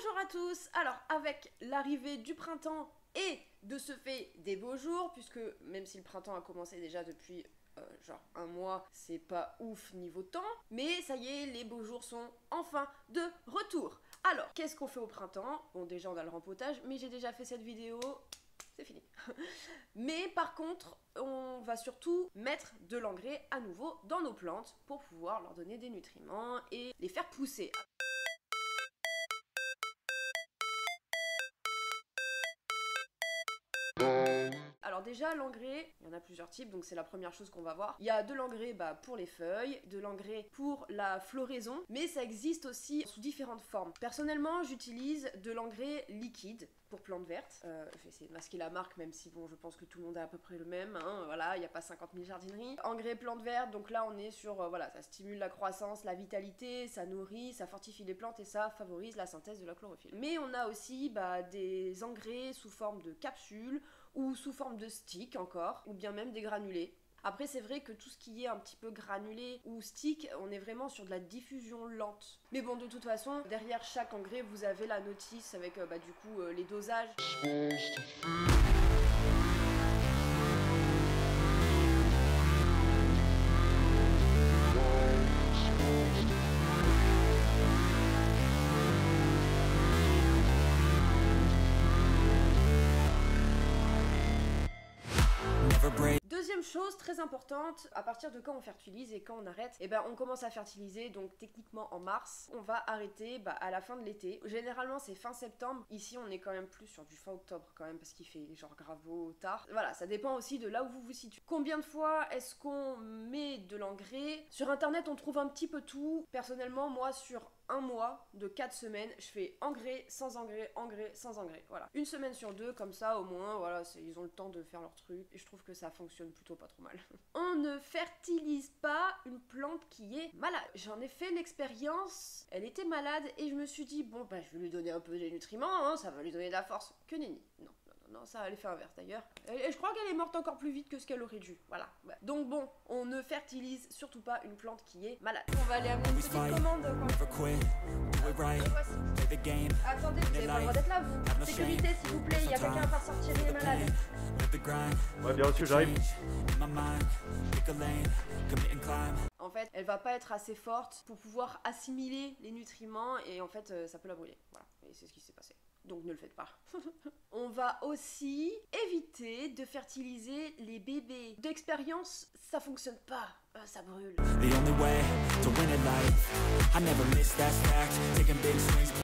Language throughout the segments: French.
Bonjour à tous. Alors avec l'arrivée du printemps et de ce fait des beaux jours, puisque même si le printemps a commencé déjà depuis genre un mois, c'est pas ouf niveau temps, mais ça y est, les beaux jours sont enfin de retour. Alors, qu'est-ce qu'on fait au printemps? Bon, déjà on a le rempotage, mais j'ai déjà fait cette vidéo, c'est fini. Mais par contre, on va surtout mettre de l'engrais à nouveau dans nos plantes pour pouvoir leur donner des nutriments et les faire pousser. Alors déjà, l'engrais, il y en a plusieurs types, donc c'est la première chose qu'on va voir. Il y a de l'engrais pour les feuilles, de l'engrais pour la floraison, mais ça existe aussi sous différentes formes. Personnellement, j'utilise de l'engrais liquide pour plantes vertes. Je vais essayer de masquer la marque, même si bon, je pense que tout le monde a à peu près le même, hein, voilà, il n'y a pas 50 000 jardineries. Engrais plantes vertes, donc là on est sur, voilà, ça stimule la croissance, la vitalité, ça nourrit, ça fortifie les plantes et ça favorise la synthèse de la chlorophylle. Mais on a aussi des engrais sous forme de capsules, ou sous forme de stick encore, ou bien même des granulés. Après c'est vrai que tout ce qui est un petit peu granulé ou stick, on est vraiment sur de la diffusion lente. Mais bon, de toute façon, derrière chaque engrais, vous avez la notice avec du coup les dosages. Deuxième chose très importante, à partir de quand on fertilise et quand on arrête, on commence à fertiliser, donc techniquement en mars, on va arrêter à la fin de l'été. Généralement c'est fin septembre, ici on est quand même plus sur du fin octobre quand même parce qu'il fait genre grave beau tard. Voilà, ça dépend aussi de là où vous vous situez. Combien de fois est-ce qu'on met de l'engrais? Sur internet on trouve un petit peu tout. Personnellement moi sur un mois de 4 semaines, je fais engrais, sans engrais, sans engrais. Voilà. Une semaine sur deux, comme ça au moins, voilà, ils ont le temps de faire leur truc. Et je trouve que ça fonctionne plutôt pas trop mal. On ne fertilise pas une plante qui est malade. J'en ai fait l'expérience, elle était malade et je me suis dit, bon, je vais lui donner un peu des nutriments, hein, ça va lui donner de la force. Que nenni. Non, ça a l'effet inverse d'ailleurs. Et je crois qu'elle est morte encore plus vite que ce qu'elle aurait dû. Voilà. Ouais. Donc bon, on ne fertilise surtout pas une plante qui est malade. On va aller amener une petite commande. Attendez, vous avez pas le droit d'être là, vous. Sécurité, s'il vous plaît, il y a quelqu'un à part sortir, il est malade. Ouais, bien reçu, j'arrive. En fait, elle va pas être assez forte pour pouvoir assimiler les nutriments et en fait, ça peut la brûler. Voilà. Et c'est ce qui s'est passé. Donc ne le faites pas. On va aussi éviter de fertiliser les bébés. D'expérience, ça fonctionne pas, ça brûle.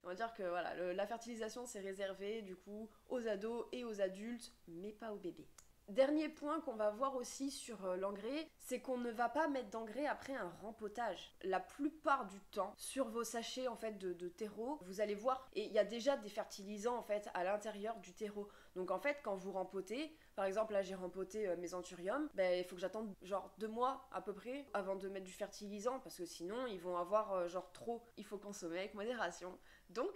On va dire que voilà, la fertilisation c'est réservé du coup aux ados et aux adultes, mais pas aux bébés. Dernier point qu'on va voir aussi sur l'engrais, c'est qu'on ne va pas mettre d'engrais après un rempotage. La plupart du temps, sur vos sachets en fait de terreau, vous allez voir, et il y a déjà des fertilisants en fait à l'intérieur du terreau. Donc en fait, quand vous rempotez, par exemple là j'ai rempoté mes anthuriums, il faut que j'attende genre 2 mois à peu près avant de mettre du fertilisant parce que sinon ils vont avoir genre trop. Il faut consommer avec modération. Donc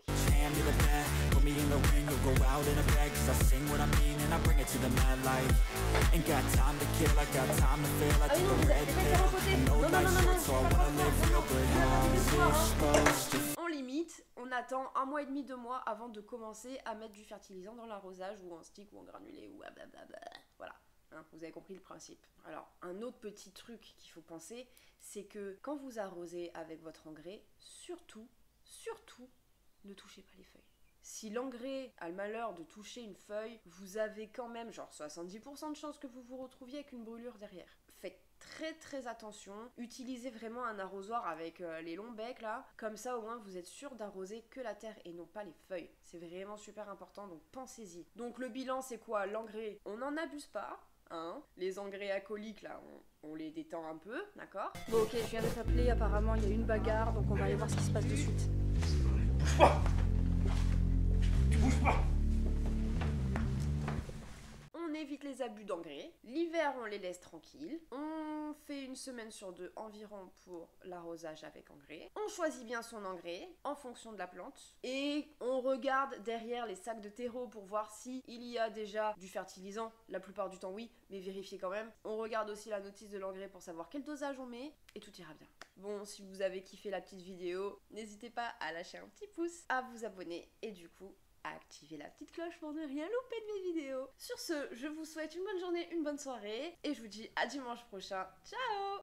on limite, on attend 1 mois et demi, 2 mois avant de commencer à mettre du fertilisant dans l'arrosage ou en stick ou en granulé ou blablabla. Voilà. Hein, vous avez compris le principe. Alors, un autre petit truc qu'il faut penser, c'est que quand vous arrosez avec votre engrais, surtout, ne touchez pas les feuilles. Si l'engrais a le malheur de toucher une feuille, vous avez quand même genre 70% de chances que vous vous retrouviez avec une brûlure derrière. Faites très attention, utilisez vraiment un arrosoir avec les longs becs là, comme ça au moins vous êtes sûr d'arroser que la terre et non pas les feuilles. C'est vraiment super important, donc pensez-y. Donc le bilan c'est quoi? L'engrais, on n'en abuse pas. Hein. Les engrais alcooliques là, on les détend un peu, d'accord? Bon ok, je viens d'être appelée, apparemment il y a eu une bagarre, donc on va aller voir ce qui se passe de suite. Bouge pas! Tu bouges pas! On évite les abus d'engrais. L'hiver, on les laisse tranquilles. On fait 1 semaine sur 2 environ pour l'arrosage avec engrais. On choisit bien son engrais en fonction de la plante. Et on regarde derrière les sacs de terreau pour voir si il y a déjà du fertilisant. La plupart du temps, oui, mais vérifiez quand même. On regarde aussi la notice de l'engrais pour savoir quel dosage on met. Et tout ira bien. Bon, si vous avez kiffé la petite vidéo, n'hésitez pas à lâcher un petit pouce, à vous abonner et du coup à activer la petite cloche pour ne rien louper de mes vidéos. Sur ce, je vous souhaite une bonne journée, une bonne soirée et je vous dis à dimanche prochain. Ciao!